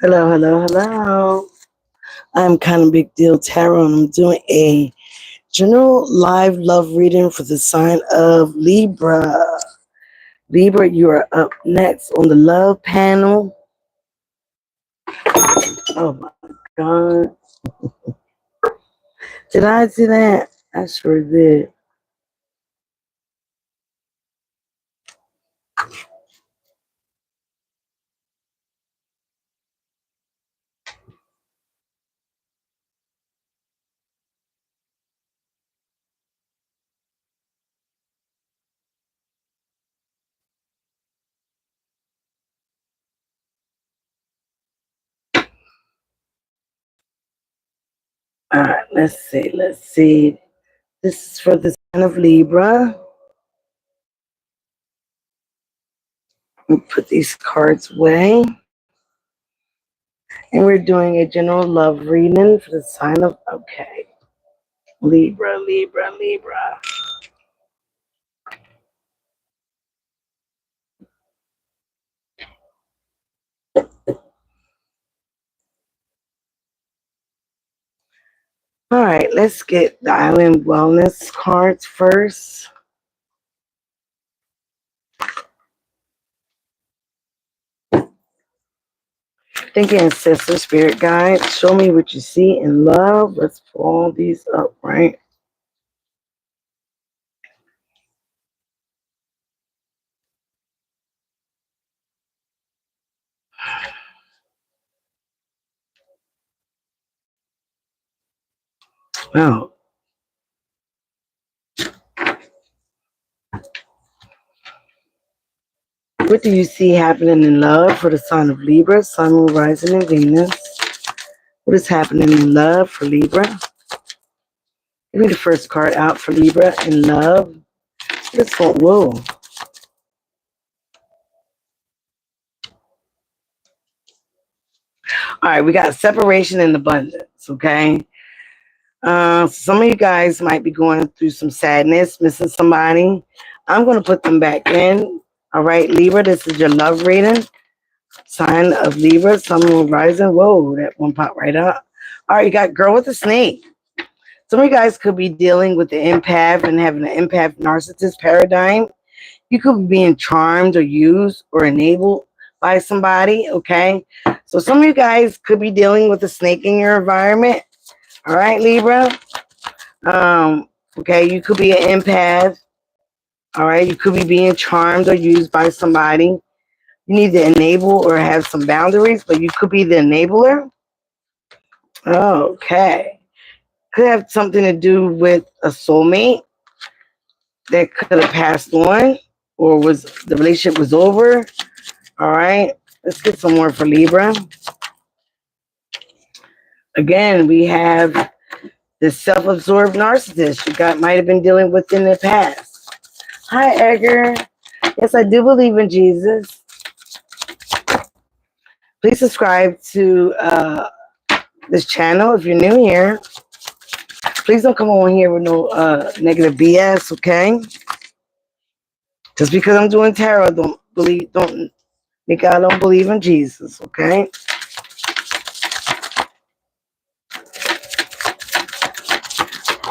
Hello, hello, hello. I'm kind of big deal tarot, and I'm doing a general live love reading for the sign of Libra. Libra, you are up next on the love panel. Oh my God. Did I do that? I sure did. All right, let's see. Let's see. This is for the sign of Libra. Let me put these cards away. And we're doing a general love reading for the sign of, okay, Libra, Libra, Libra. All right, let's get the Island Wellness cards first. Thank you, Ancestor Spirit Guide. Show me what you see in love. Let's pull all these up, right? Wow. What do you see happening in love for the sign of Libra, Sun, Moon, Rising, and Venus? What is happening in love for Libra? Give me the first card out for Libra in love. This one, whoa. All right, we got separation and abundance, okay? Some of you guys might be going through some sadness, missing somebody. I'm going to put them back in. All right, Libra, this is your love reading. Sign of Libra, Sun, Moon, Rising. Whoa, that one popped right up. All right, you got Girl with a Snake. Some of you guys could be dealing with the empath and having an empath narcissist paradigm. You could be being charmed or used or enabled by somebody, okay? So some of you guys could be dealing with a snake in your environment. All right, Libra. Okay, you could be an empath. All right, you could be being charmed or used by somebody. You need to enable or have some boundaries, but you could be the enabler. Okay. Could have something to do with a soulmate that could have passed on or was the relationship was over. All right. Let's get some more for Libra. Again, we have this self-absorbed narcissist might have been dealing with in the past. Hi, Edgar. Yes, I do believe in Jesus. Please subscribe to this channel if you're new here. Please don't come on here with no negative BS, okay? Just because I'm doing tarot, don't think I don't believe in Jesus, okay?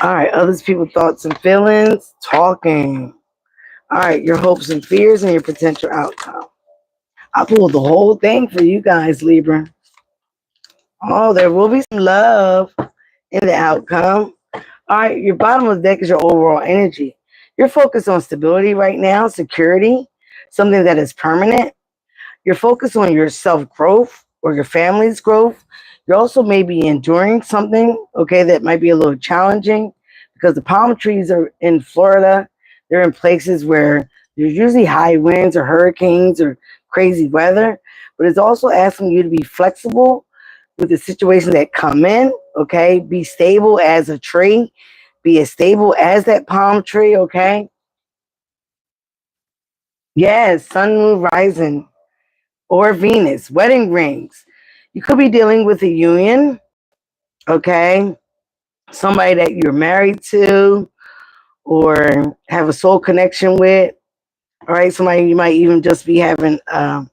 All right, others people thoughts and feelings, talking. All right, your hopes and fears and your potential outcome. I pulled the whole thing for you guys, Libra. Oh, there will be some love in the outcome. All right, your bottom of the deck is your overall energy. You're focused on stability right now, security, something that is permanent. You're focused on your self-growth or your family's growth. You're also maybe enduring something, okay, that might be a little challenging because the palm trees are in Florida. They're in places where there's usually high winds or hurricanes or crazy weather. But it's also asking you to be flexible with the situations that come in, okay? Be stable as a tree. Be as stable as that palm tree, okay? Yes, sun, moon, rising, or Venus, wedding rings. You could be dealing with a union, okay? Somebody that you're married to or have a soul connection with, all right? Somebody you might even just be having a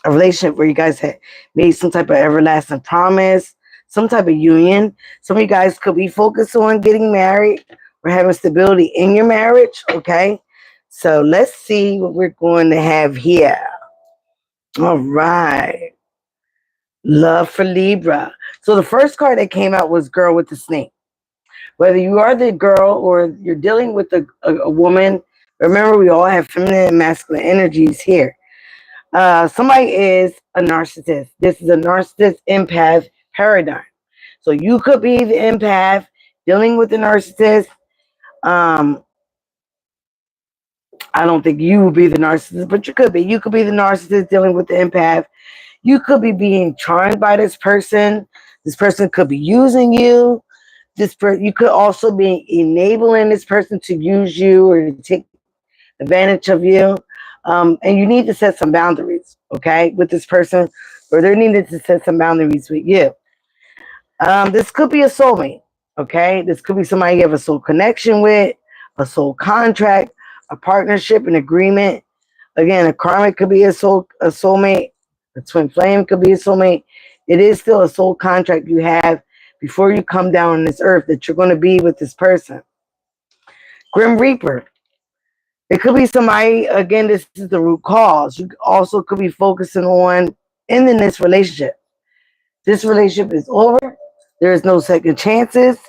a relationship where you guys had made some type of everlasting promise, some type of union. Some of you guys could be focused on getting married or having stability in your marriage. Okay. So let's see what we're going to have here. All right. Love for Libra. So the first card that came out was Girl with the Snake. Whether you are the girl or you're dealing with a woman, remember we all have feminine and masculine energies here. Somebody is a narcissist. This is a narcissist empath paradigm. So you could be the empath dealing with the narcissist. Um, I don't think you will be the narcissist, but you could be. You could be the narcissist dealing with the empath. You could be being charmed by this person. This person could be using you. You could also be enabling this person to use you or to take advantage of you. And you need to set some boundaries, okay, with this person, or they're needing to set some boundaries with you. This could be a soulmate, okay? This could be somebody you have a soul connection with, a soul contract, a partnership, an agreement. Again, a karmic could be a soulmate. A twin flame could be a soulmate. It is still a soul contract you have before you come down on this earth that you're going to be with this person. Grim Reaper. It could be somebody, again, this is the root cause. You also could be focusing on ending this relationship. This relationship is over. There is no second chances.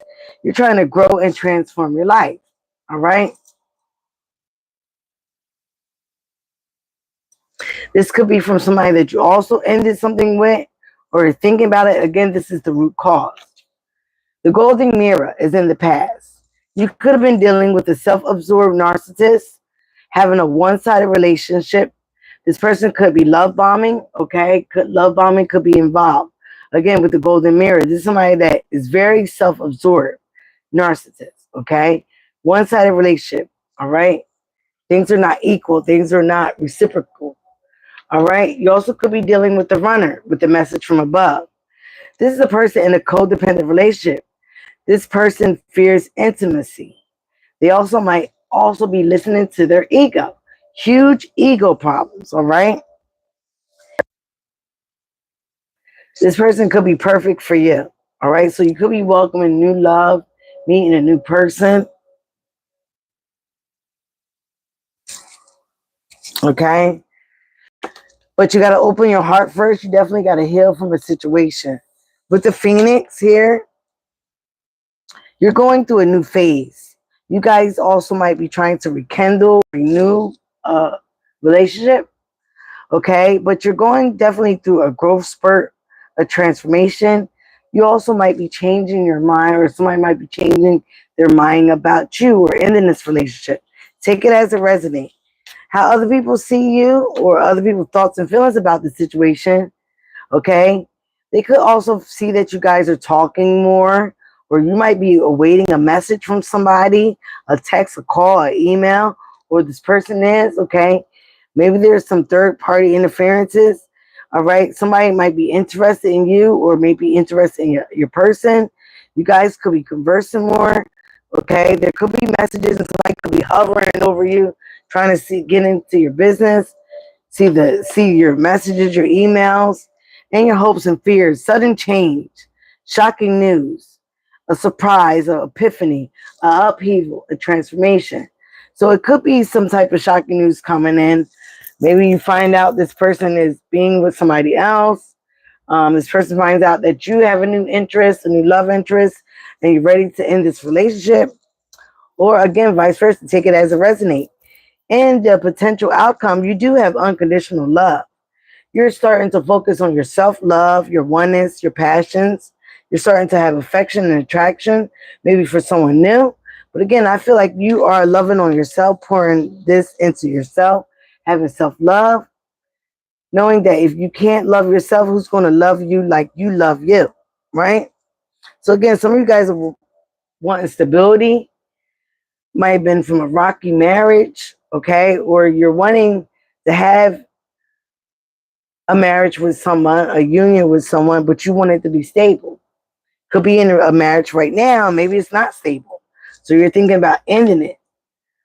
You're trying to grow and transform your life. All right. This could be from somebody that you also ended something with or thinking about it. Again, this is the root cause. The golden mirror is in the past. You could have been dealing with a self-absorbed narcissist, having a one-sided relationship. This person could be love bombing, okay? Love bombing could be involved. Again, with the golden mirror, this is somebody that is very self-absorbed, narcissist, okay? One-sided relationship, all right? Things are not equal. Things are not reciprocal, all right? You also could be dealing with the runner, with the message from above. This is a person in a codependent relationship. This person fears intimacy. They also might also be listening to their ego. Huge ego problems, all right? This person could be perfect for you, all right? So you could be welcoming new love, meeting a new person, okay? But you got to open your heart first. You definitely got to heal from a situation. With the Phoenix here, you're going through a new phase. You guys also might be trying to rekindle, renew a relationship, okay? But you're going definitely through a growth spurt, a transformation. You also might be changing your mind, or somebody might be changing their mind about you or ending this relationship. Take it as it resonates. How other people see you or other people's thoughts and feelings about the situation, okay? They could also see that you guys are talking more, or you might be awaiting a message from somebody, a text, a call, an email, or this person is, okay? Maybe there's some third-party interferences, all right? Somebody might be interested in you or maybe interested in your person. You guys could be conversing more, okay? There could be messages and somebody could be hovering over you, trying to get into your business, see your messages, your emails, and your hopes and fears. Sudden change, shocking news, a surprise, an epiphany, an upheaval, a transformation. So it could be some type of shocking news coming in. Maybe you find out this person is being with somebody else. This person finds out that you have a new interest, a new love interest, and you're ready to end this relationship. Or again, vice versa, take it as it resonates. And the potential outcome, you do have unconditional love. You're starting to focus on your self-love, your oneness, your passions. You're starting to have affection and attraction, maybe for someone new. But again, I feel like you are loving on yourself, pouring this into yourself, having self-love, knowing that if you can't love yourself, who's going to love you like you love you, right? So again, some of you guys are wanting stability, might have been from a rocky marriage, okay? Or you're wanting to have a marriage with someone, a union with someone, but you want it to be stable. Could be in a marriage right now, maybe it's not stable. So you're thinking about ending it,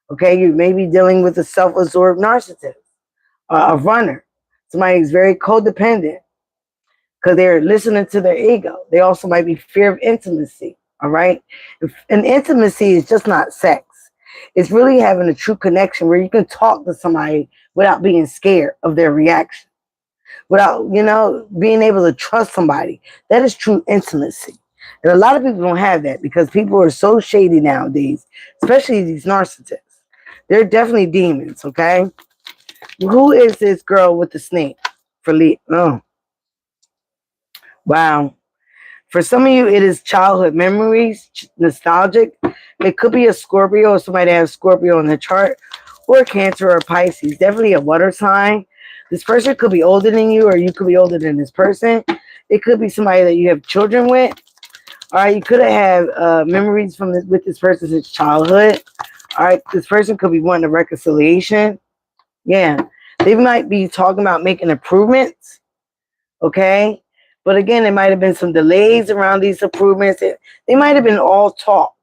okay? You may be dealing with a self-absorbed narcissist, a runner, Somebody who's very codependent because they're listening to their ego. They also might be fear of intimacy. All right. And intimacy is just not sex. It's really having a true connection where you can talk to somebody without being scared of their reaction, without, being able to trust somebody. That is true intimacy. And a lot of people don't have that because people are so shady nowadays, especially these narcissists. They're definitely demons, okay? Who is this girl with the snake? For Lee. Oh, wow. For some of you, it is childhood memories, nostalgic. It could be a Scorpio or somebody that has Scorpio in the chart, or Cancer or Pisces. Definitely a water sign. This person could be older than you, or you could be older than this person. It could be somebody that you have children with. All right, you could have memories from with this person since childhood. All right, this person could be wanting a reconciliation. Yeah, they might be talking about making improvements. Okay, but again, there might have been some delays around these improvements. They might have been all talk.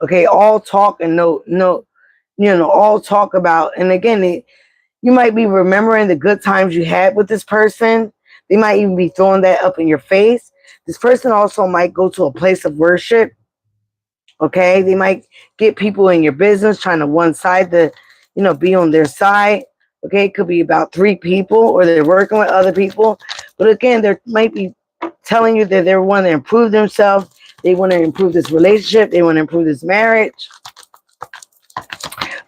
Okay, all talk and no, all talk about. And again, you might be remembering the good times you had with this person. They might even be throwing that up in your face. This person also might go to a place of worship. Okay, they might get people in your business trying to one side to, be on their side. Okay, it could be about 3 people, or they're working with other people. But again, they might be telling you that they want to improve themselves. They want to improve this relationship. They want to improve this marriage.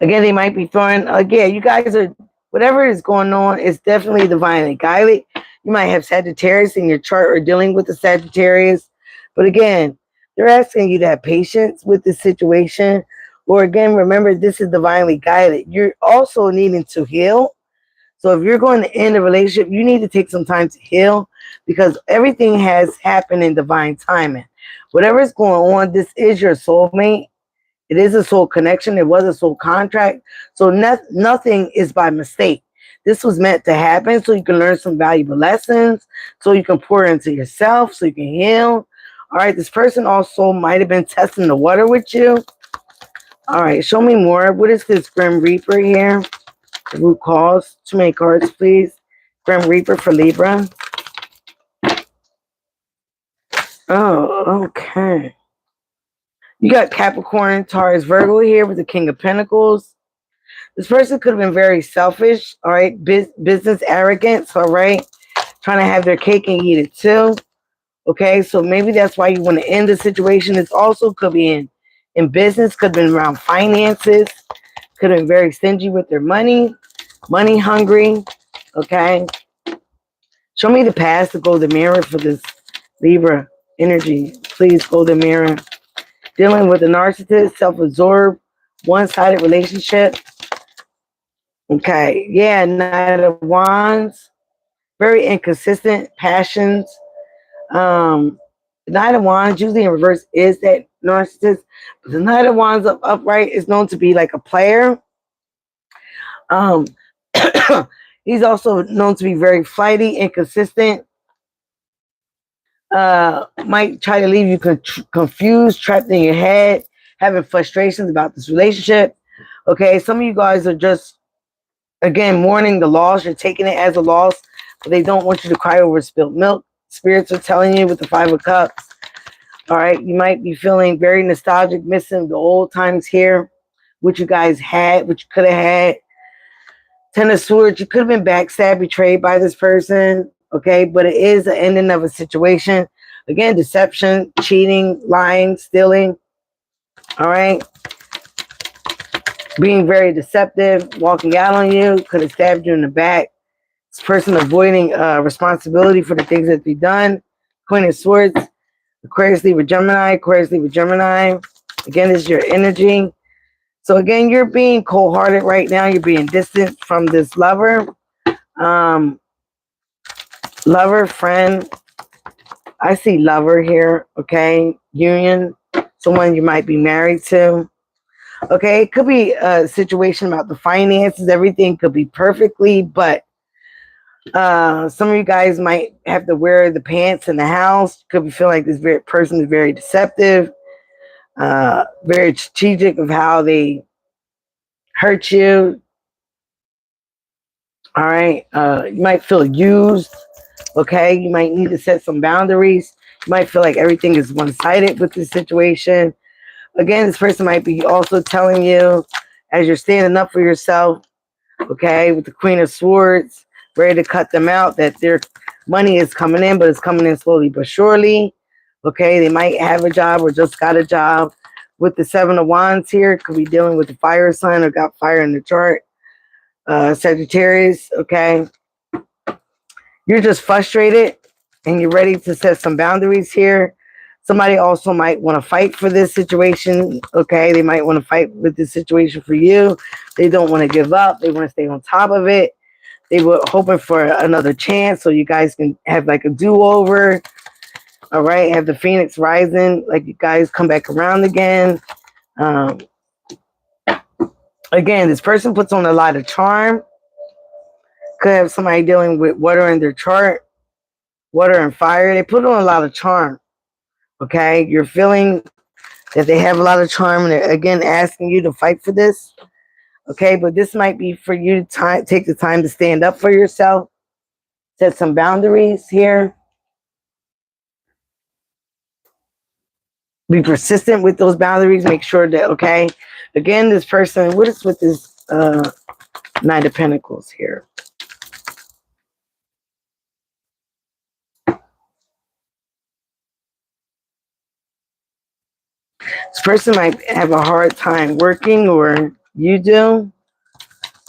Again, they might be throwing, again, you guys are, whatever is going on is definitely divinely guided. You might have Sagittarius in your chart or dealing with the Sagittarius. But again, they're asking you to have patience with this situation. Or again, remember, this is divinely guided. You're also needing to heal. So if you're going to end a relationship, you need to take some time to heal, because everything has happened in divine timing. Whatever is going on, this is your soulmate. It is a soul connection. It was a soul contract. So nothing is by mistake. This was meant to happen so you can learn some valuable lessons, so you can pour into yourself, so you can heal. All right, this person also might have been testing the water with you. All right, show me more. What is this Grim Reaper here? The root cause. Too many cards, please. Grim Reaper for Libra. Oh, okay. You got Capricorn, Taurus, Virgo here with the King of Pentacles. This person could have been very selfish, all right? Business arrogance, all right? Trying to have their cake and eat it too. Okay, so maybe that's why you want to end the situation. This also could be in business, could have been around finances, could have been very stingy with their money hungry. Okay, show me the past, the golden mirror for this Libra energy. Please, golden mirror. Dealing with a narcissist, self-absorbed, one-sided relationship. Okay, yeah, Knight of Wands. Very inconsistent passions. The Knight of Wands, usually in reverse, is that narcissist. But the Knight of Wands upright is known to be like a player. He's also known to be very flighty, inconsistent. Might try to leave you confused, trapped in your head, having frustrations about this relationship. Okay, some of you guys are just, again, mourning the loss. You're taking it as a loss, but they don't want you to cry over spilled milk. Spirits are telling you with the 5 of Cups. All right, you might be feeling very nostalgic, missing the old times here, what you guys had, what you could have had. 10 of Swords, you could have been backstabbed, betrayed by this person, okay? But it is the ending of a situation. Again, deception, cheating, lying, stealing, all right? Being very deceptive, walking out on you, could have stabbed you in the back. This person avoiding responsibility for the things that they've done. Queen of Swords, Aquarius, Libra, Gemini, Aquarius, Libra, Gemini. Again, this is your energy. So again, you're being cold-hearted right now. You're being distant from this lover. Lover, friend. I see lover here, okay? Union, someone you might be married to. Okay, it could be a situation about the finances. Everything could be perfectly, but some of you guys might have to wear the pants in the house. Could be feeling like this person is very deceptive, very strategic of how they hurt you. All right. You might feel used. Okay. You might need to set some boundaries. You might feel like everything is one-sided with this situation. Again, this person might be also telling you as you're standing up for yourself, okay, with the Queen of Swords, ready to cut them out, that their money is coming in, but it's coming in slowly but surely. Okay, they might have a job or just got a job. With the Seven of Wands here, could be dealing with the fire sign or got fire in the chart. Sagittarius, okay. You're just frustrated and you're ready to set some boundaries here. Somebody also might want to fight for this situation. Okay, they might want to fight with this situation for you. They don't want to give up. They want to stay on top of it. They were hoping for another chance so you guys can have like a do-over. All right, have the Phoenix rising, like you guys come back around again. Um, Again, this person puts on a lot of charm. Could have somebody dealing with water in their chart, water and fire. They put on a lot of charm. Okay, you're feeling that they have a lot of charm, and they're again asking you to fight for this. Okay, but this might be for you to take the time to stand up for yourself, set some boundaries here. Be persistent with those boundaries. Make sure that, okay, again, this person, what is with this Knight of Pentacles here? This person might have a hard time working, or you do.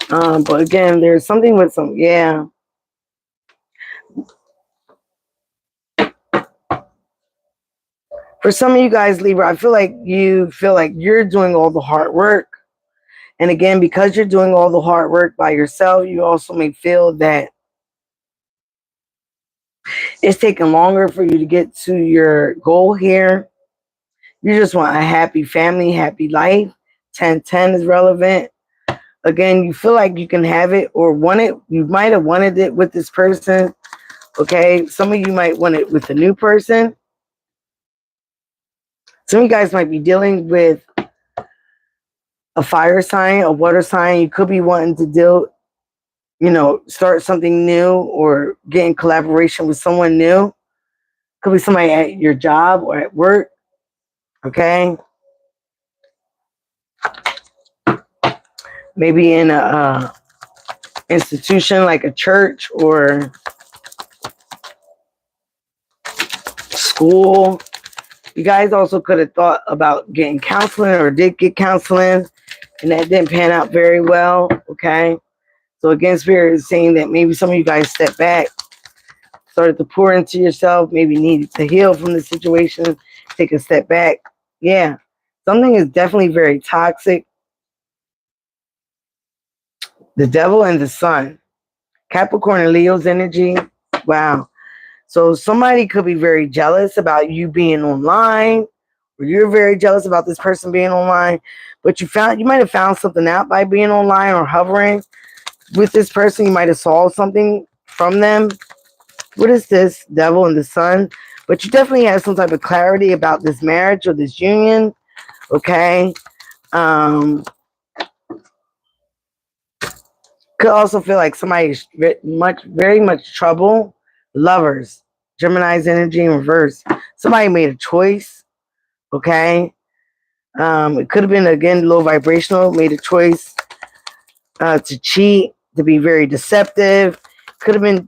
But again, there's something with some, yeah. For some of you guys, Libra, I feel like you feel like you're doing all the hard work. And again, because you're doing all the hard work by yourself, you also may feel that it's taking longer for you to get to your goal here. You just want a happy family, happy life. 1010 is relevant. Again, you feel like you can have it or want it. You might have wanted it with this person. Okay, some of you might want it with a new person. Some of you guys might be dealing with a fire sign, a water sign. You could be wanting to deal, start something new or get in collaboration with someone new. Could be somebody at your job or at work. Okay. Maybe in a institution like a church or school. You guys also could have thought about getting counseling or did get counseling, and that didn't pan out very well. Okay. So again, Spirit is saying that maybe some of you guys stepped back, started to pour into yourself, maybe needed to heal from the situation, take a step back. Yeah. Something is definitely very toxic. The Devil and the Sun. Capricorn and Leo's energy. Wow. So somebody could be very jealous about you being online, or you're very jealous about this person being online, but you might have found something out by being online or hovering with this person. You might have saw something from them. What is this? Devil and the Sun. But you definitely have some type of clarity about this marriage or this union. Okay. Could also feel like somebody's very much trouble. Lovers. Gemini's energy in reverse. Somebody made a choice. Okay. It could have been, again, low vibrational, made a choice to cheat, to be very deceptive. Could have been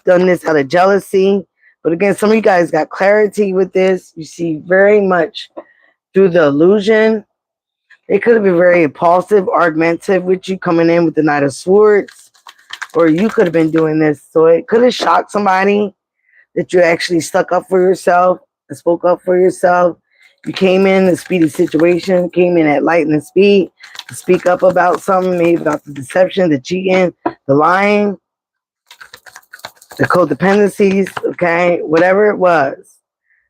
done this out of jealousy. But again, some of you guys got clarity with this. You see very much through the illusion. They could have been very impulsive, argumentative with you, coming in with the Knight of Swords. Or you could have been doing this. So it could have shocked somebody that you actually stuck up for yourself and spoke up for yourself. You came in a speedy situation, came in at lightning speed to speak up about something, maybe about the deception, the cheating, the lying, the codependencies, okay, whatever it was.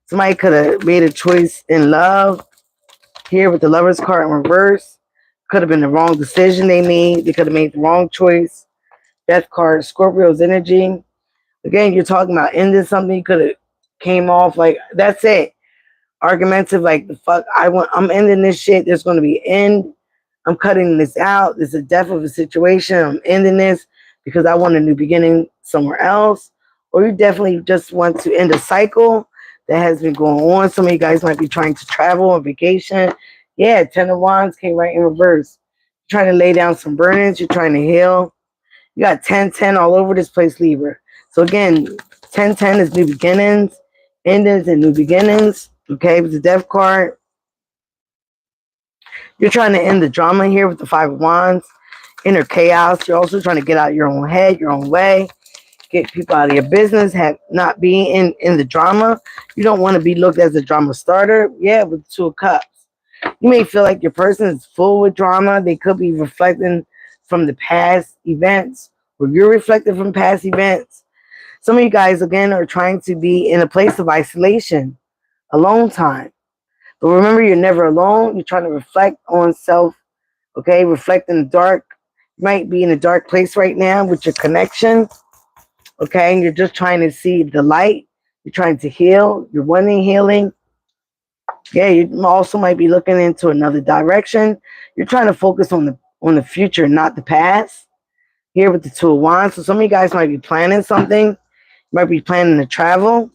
Somebody could have made a choice in love here with the Lover's card in reverse. Could have been the wrong decision they made. They could have made the wrong choice. Death card, Scorpio's energy. Again, you're talking about ending something. You could have came off like, that's it. Argumentative, like, the fuck, I'm ending this shit. There's going to be an end. I'm cutting this out. There's a death of a situation. I'm ending this because I want a new beginning somewhere else, or you definitely just want to end a cycle that has been going on. Some of you guys might be trying to travel on vacation. Yeah, Ten of Wands came right in reverse. You're trying to lay down some burdens. You're trying to heal. You got 10-10 all over this place, Libra. So again, 10-10 is new beginnings, endings, and new beginnings. Okay, with the Death card. You're trying to end the drama here with the Five of Wands. Inner chaos. You're also trying to get out your own head, your own way. Get people out of your business. Not being in the drama. You don't want to be looked as a drama starter. Yeah, with the Two of Cups. You may feel like your person is full with drama. They could be reflecting from the past events, or you're reflecting from past events. Some of you guys, again, are trying to be in a place of isolation, alone time. But remember, you're never alone. You're trying to reflect on self, okay? Reflect in the dark. You might be in a dark place right now with your connection, okay? And you're just trying to see the light. You're trying to heal. You're wanting healing. Yeah, you also might be looking into another direction. You're trying to focus on the future, not the past. Here with the Two of Wands. So some of you guys might be planning something. Might be planning to travel.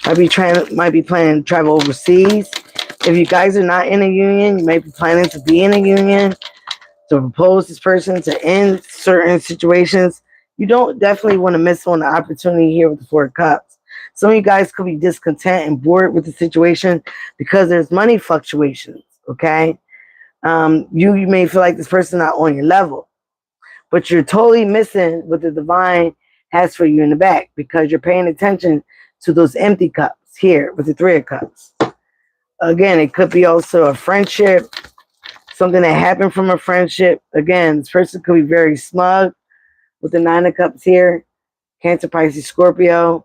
Might be planning to travel overseas. If you guys are not in a union, you might be planning to be in a union, to propose this person, to end certain situations. You don't definitely want to miss on the opportunity here with the Four of Cups. Some of you guys could be discontent and bored with the situation because there's money fluctuations, okay? You may feel like this person not on your level, but you're totally missing what the divine has for you in the back because you're paying attention to those empty cups here with the Three of Cups. Again, it could be also a friendship, something that happened from a friendship. Again, this person could be very smug with the Nine of Cups here. Cancer, Pisces, Scorpio.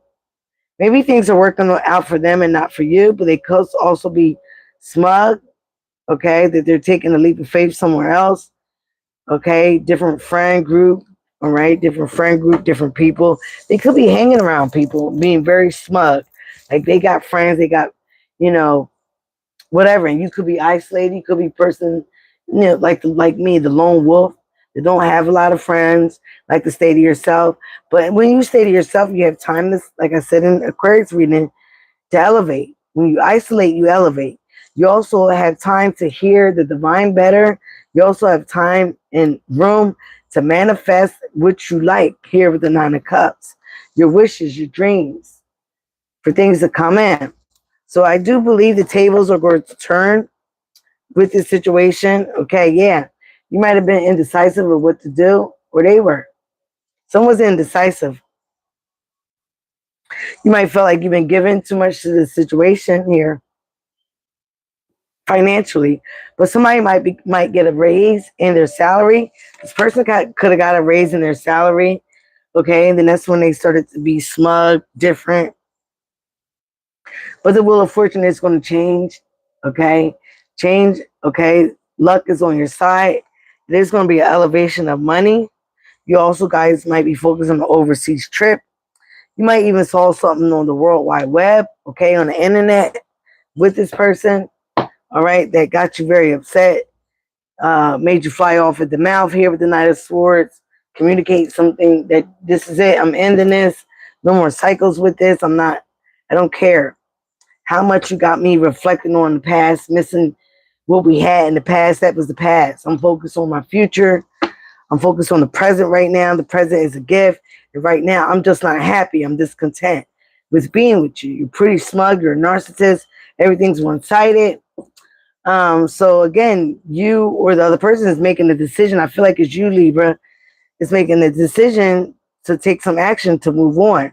Maybe things are working out for them and not for you, but they could also be smug, okay, that they're taking a leap of faith somewhere else, okay, different friend group, all right, different friend group, different people. They could be hanging around people, being very smug, like they got friends, they got, you know, whatever, and you could be isolated, you could be person, you know, like me, the lone wolf. They don't have a lot of friends, like to stay to yourself. But when you stay to yourself, you have time to, like I said in Aquarius reading, to elevate. When you isolate, you elevate. You also have time to hear the divine better. You also have time and room to manifest what you like here with the Nine of Cups. Your wishes, your dreams, for things to come in. So I do believe the tables are going to turn with this situation. Okay, yeah. You might have been indecisive of what to do, or they were. Someone's indecisive. You might feel like you've been given too much to the situation here financially, but somebody might get a raise in their salary. This person could have got a raise in their salary. Okay, and then that's when they started to be smug, different. But the wheel of fortune is going to change. Okay, change. Okay, luck is on your side. There's going to be an elevation of money. You also guys might be focused on an overseas trip. You might even saw something on the World Wide Web, okay, on the internet with this person, all right, that got you very upset, made you fly off at the mouth here with the Knight of Swords, communicate something that this is it, I'm ending this, no more cycles with this, I don't care how much you got me reflecting on the past, missing what we had in the past. That was the past. I'm focused on my future. I'm focused on the present right now. The present is a gift. And right now, I'm just not happy. I'm discontent with being with you. You're pretty smug. You're a narcissist. Everything's one-sided. So again, you or the other person is making the decision. I feel like it's you, Libra, is making the decision to take some action to move on.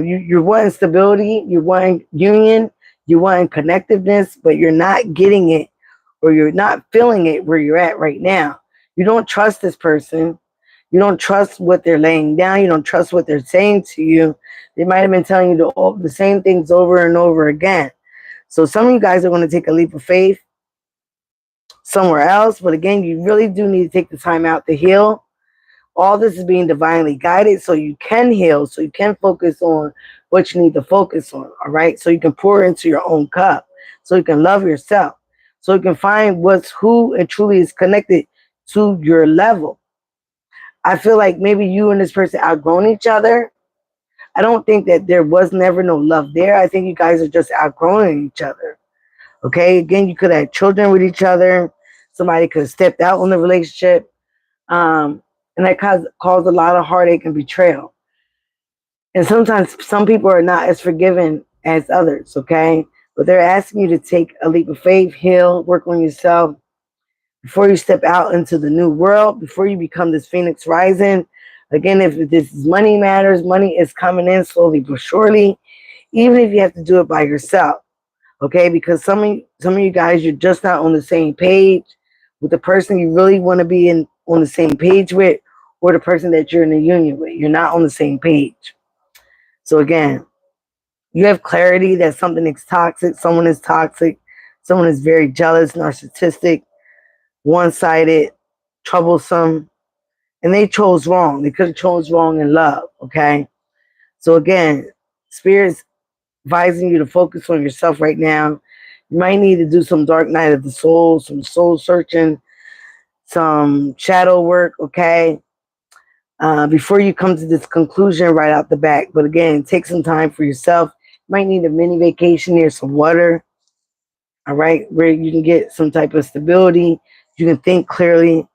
You're wanting stability, you're wanting union, you're wanting connectiveness, but you're not getting it, or you're not feeling it where you're at right now. You don't trust this person. You don't trust what they're laying down. You don't trust what they're saying to you. They might have been telling you the same things over and over again. So some of you guys are going to take a leap of faith somewhere else. But again, you really do need to take the time out to heal. All this is being divinely guided so you can heal, so you can focus on what you need to focus on, all right? So you can pour into your own cup, so you can love yourself, so you can find who and truly is connected to your level. I feel like maybe you and this person outgrown each other. I don't think that there was never no love there. I think you guys are just outgrowing each other. Okay, again, you could have children with each other. Somebody could have stepped out on the relationship, and that caused a lot of heartache and betrayal. And sometimes some people are not as forgiving as others. Okay, but they're asking you to take a leap of faith, heal, work on yourself before you step out into the new world. Before you become this phoenix rising. Again, if this is money matters, money is coming in slowly but surely, even if you have to do it by yourself. Okay, because some of you guys, you're just not on the same page with the person you really want to be on the same page with, or the person that you're in a union with. You're not on the same page. So again, you have clarity that something is toxic, someone is very jealous, narcissistic, one-sided, troublesome, and they chose wrong. They could have chose wrong in love. Okay, so again, spirits advising you to focus on yourself right now. You might need to do some dark night of the soul, some soul searching, some shadow work, okay? Before you come to this conclusion right out the back. But again, take some time for yourself. You might need a mini vacation near some water, all right, where you can get some type of stability. You can think clearly,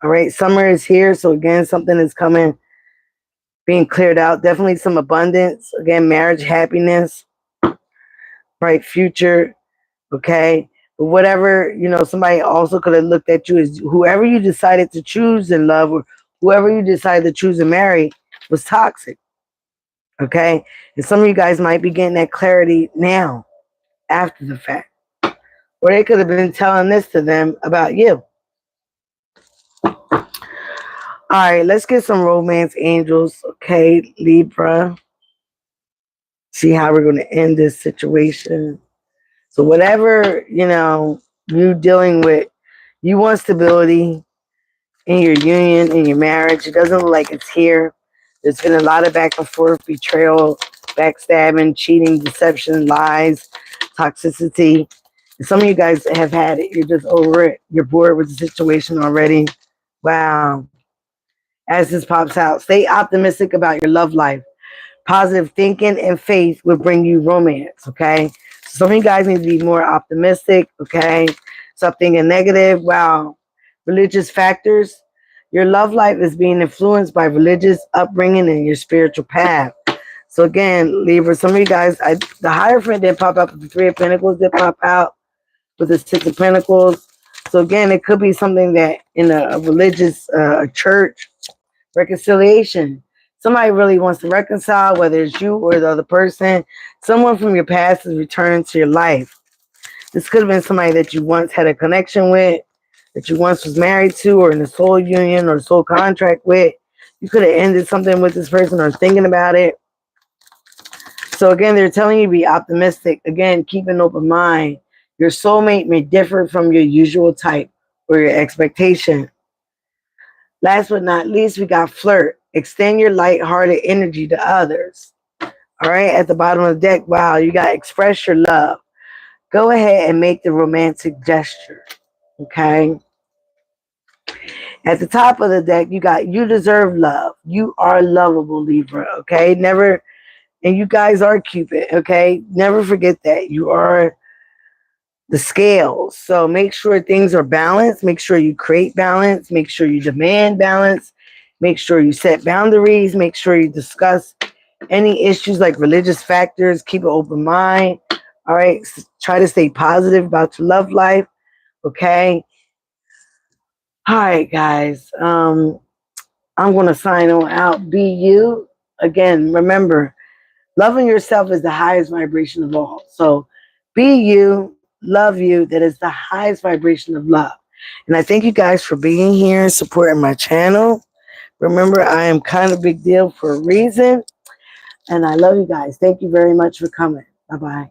all right? Summer is here, so again, something is coming, being cleared out. Definitely some abundance. Again, marriage, happiness, bright future. Okay, but whatever, somebody also could have looked at you as whoever you decided to choose in love, or whoever you decided to choose to marry was toxic. Okay, and some of you guys might be getting that clarity now after the fact, or they could have been telling this to them about you. All right, let's get some romance angels. Okay, Libra, see how we're going to end this situation. So whatever you dealing with, you want stability in your union, in your marriage. It doesn't look like it's here. There's been a lot of back and forth, betrayal, backstabbing, cheating, deception, lies, toxicity. And some of you guys have had it. You're just over it. You're bored with the situation already. Wow. As this pops out, stay optimistic about your love life. Positive thinking and faith will bring you romance, okay? Some of you guys need to be more optimistic, okay? Stop thinking negative. Wow. Religious factors. Your love life is being influenced by religious upbringing and your spiritual path. So again, Libra, some of you guys, the Hierophant didn't pop out, but the Three of Pentacles did pop out with the Six of Pentacles. So again, it could be something that in a religious church, reconciliation. Somebody really wants to reconcile, whether it's you or the other person. Someone from your past has returned to your life. This could have been somebody that you once had a connection with, that you once was married to, or in a soul union or soul contract with. You could have ended something with this person or thinking about it. So again, they're telling you to be optimistic. Again, keep an open mind. Your soulmate may differ from your usual type or your expectation. Last but not least, we got flirt. Extend your light-hearted energy to others. All right, at the bottom of the deck, wow, you got express your love. Go ahead and make the romantic gesture, okay? At the top of the deck, you got you deserve love. You are lovable, Libra, okay? Never, and you guys are Cupid, okay? Never forget that. You are the scales. So make sure things are balanced. Make sure you create balance. Make sure you demand balance. Make sure you set boundaries. Make sure you discuss any issues like religious factors. Keep an open mind. All right. Try to stay positive about your love life. Okay. All right, guys. I'm going to sign on out. Be you. Again, remember, loving yourself is the highest vibration of all. So be you. Love you. That is the highest vibration of love. And I thank you guys for being here and supporting my channel. Remember, I am kind of big deal for a reason. And I love you guys. Thank you very much for coming. Bye-bye.